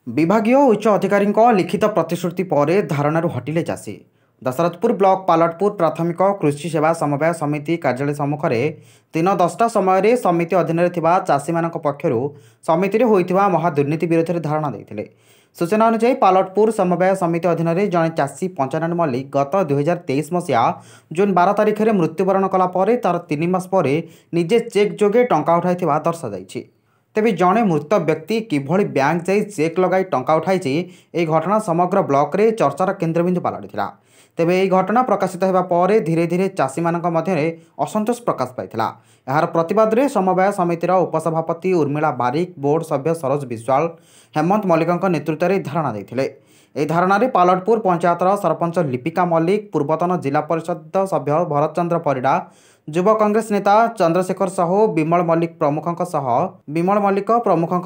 विभागीय उच्च अधिकारी लिखित प्रतिश्रुति पर धारणारू हटिले चाषी। दशरथपुर ब्लॉक पालटपुर प्राथमिक कृषि सेवा समवाय समिति कार्यालय सम्मुख में दिन 10टा समय समिति अधीन चाषी मान पक्षर समिति होता महादुर्नीति विरोध में धारणा देते। सूचना अनुसार पालटपुर समवाय समिति अधीन जड़े चाषी पंचानन मल्लिक गत 2023 मसीहा जून 12 तारिख में मृत्युवरण कलापर तार 3 मास पर निजे चेक जोगे टंका उठाई दर्शाई। तेबे जड़े मृत व्यक्ति किभली बैंक जाई चेक लगाई टंका उठाई यह घटना समग्र ब्लॉक रे चर्चार केन्द्रबिंदु पलटिला। तेबे यह घटना प्रकाशित होगा पर धीरे धीरे चाषी मानक मध्य असंतोष प्रकाश पाइथिला। यार प्रतिवाद रे समवाय समितिर उपसभापति उर्मिला बारिक, बोर्ड सभ्य सरोज विश्वाल, हेमंत मल्लिक नेतृत्व में धारणा देथिले। यह धारणा रे पालटपुर पंचायतर सरपंच लिपिका मल्लिक, पूर्वतन जिला परिषद सभ्य भरत चंद्र परिडा, युव कांग्रेस नेता चंद्रशेखर साहू, विमल मल्लिक प्रमुखों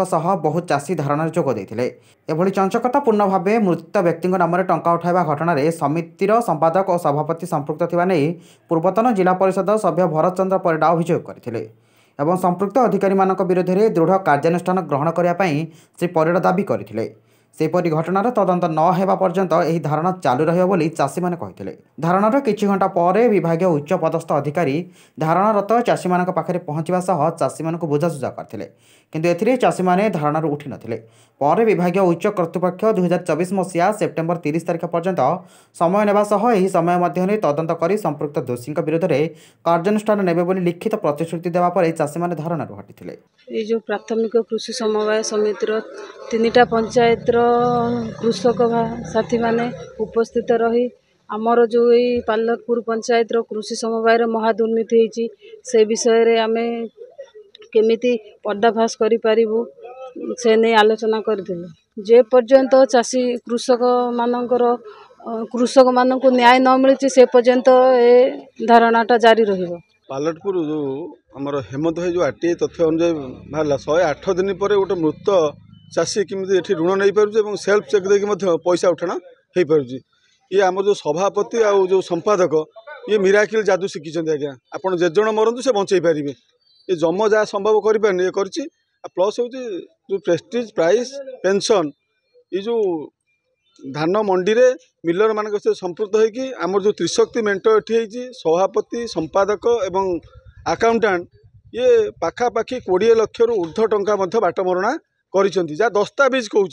सह बहु चाषी धारणा जोग देते। एभली चंचकतापूर्ण भाव मृत व्यक्ति नाम टंका उठाइबा घटना समितिर संपादक और सभापति संपृक्त थिबा नै पूर्वतन जिला परिषद सभ्य भरत चंद्र परिडा अभियोग करथिले एवं संपृक्त अधिकारी मानक विरोध में दृढ़ कार्यानुष्ठान ग्रहण करने श्री परिडा दाबी करथिले। सेपरी घटनार तदंत न हेबा पर्यंत यह धारणा चालू रहिबो बोली चाषी माने कहिथिले। धारणार किछि घंटा पर विभागीय उच्च पदस्थ अधिकारी धारणारत चाषी मानक पाखरे पहुंचवा सह चाषी मानक बुझासुझा करथिले, किंतु एथिरे चाषी माने धारणार उठी नथिले। पर विभागीय उच्च कर्तृपक्ष 2024 मसीहा सेप्टेम्बर 30 तारिख पर्यंत समय नेबा सह एही समय मध्य तदंत करी संपृक्त दोषी विरोध में कार्यानुष्ठान नेबे बोली लिखित प्रतिश्रुति देवा पर चाषी माने धारणार हटिथिले। ये जो प्राथमिक कृषि समवाय समितिर 3टा पंचायत कृषक साथी माने उपस्थित रही आमर जो ये पालटपुर पंचायत कृषि समवाय महादुर्नीति होती से विषय रे आमे केमिति पर्दाफाश करि पारिबु से नहीं आलोचना करथिलु। जे पर्यंत चाषी कृषक मानक न्याय न मिलछि से पर्यंत ए धारणाटा जारी रहिबो। पालटपुर जो आमर हेमंत भाई जो आरटीआई तथ्य अनुसार बाहर 108 दिन पर गोटे मृत चाषी केमी ये ऋण नहीं पारे सेल्फ चेक देखिए पैसा उठाण हो पारे। ये आम जो सभापति आ जो संपादक ये मिराकिल जादू शिखी आज्ञा आपड़ जेजन मरतु से बचे पारे। ये जम जहाँ संभव करें ये कर प्लस हूँ जो प्रेस्टिज प्राइस पेंशन ये जो धान मंडी रे मिलर मान संपृक्त होगी आमर जो त्रिशक्ति मेंट ये सभापति संपादक एवं अकाउंटेंट ये पाखापाखि 20 लाख रु ऊर्ध्व टंका बाटमरणा करिसेंती। जहाँ दस्तावेज कहूँ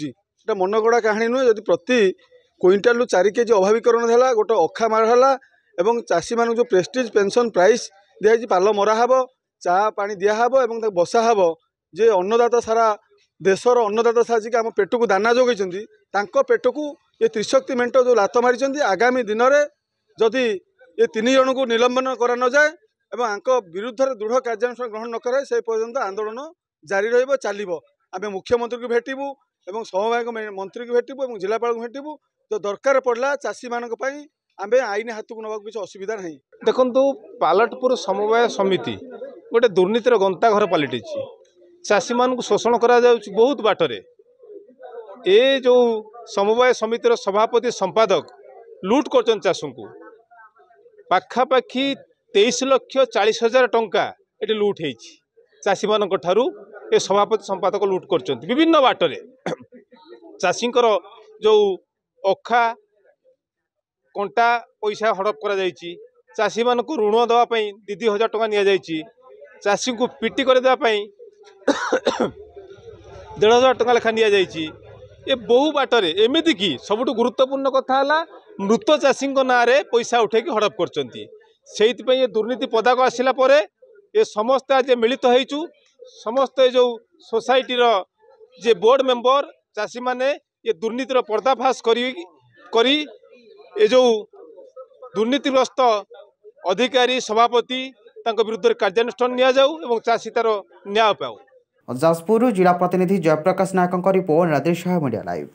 मनगड़ा कहानी नुहे। यदि प्रति क्विंटाल 4 केजी अभावीकरण है गोटे अखा मारहला एवं चाषी मान जो प्रेस्टिज पेंशन प्राइस दिखाई पाल मराहब चा पानी दिहब और बसा हब जे अन्नदाता सारा देशर अन्नदाता साजिक आम पेट को दाना जोगई पेट को ये त्रिशक्ति मेंट जो लात मारी आगामी दिन में जदि ये 3 जन को निलंबन करा न जाए और विरुद्ध दृढ़ कार्यानुष्ठान ग्रहण न करे से पर्यंत आंदोलन जारी रहिबो चलिबो। आम मुख्यमंत्री को भेटबू और समवाय मंत्री को भेटबू और जिलापाल को भेटबू जो दरकार पड़ला चाषी मान आम आईन हाथ को नवा किसी असुविधा नहीं। देखु पालटपुर समवाय समिति गोटे दुर्नीतिर गंता घर पलटि चाषी मान शोषण करा बहुत बाटरे। ए जो समवाय समितिर सभापति संपादक लुट कर चाषू को पाखापाखि 23,40,000 टंका ये लुट हो चाषी मान ये सभापति संपादक लुट कर विभिन्न बाटरे चाषी जो अखा कंटा पैसा हड़प कर चाषी मान ऋण देवाई 2,000 टंका नि चाषी को पिटी कर देवाई 1,500 टंका लेखा नि ये बहु बाटरे एमती कि सबुठ गुरुत्वपूर्ण कथा है मृत चाषी ना पैसा उठेकी हड़प कर ये दुर्नीति पदाक आसला ये समस्त आज मिलित होइचु समस्त जो सोसाइटी जे बोर्ड मेंबर चाषी माने ये दुर्नीतिर पर्दाफाश करी ये जो दुर्नीतिग्रस्त अधिकारी सभापति विरुद्ध कार्यानुष्ठान निया जाऊ एवं चाषी तार न्याय पाऊ। जाजपुर जिला प्रतिनिधि जयप्रकाश नायक रिपोर्ट, नदीर मीडिया लाइव।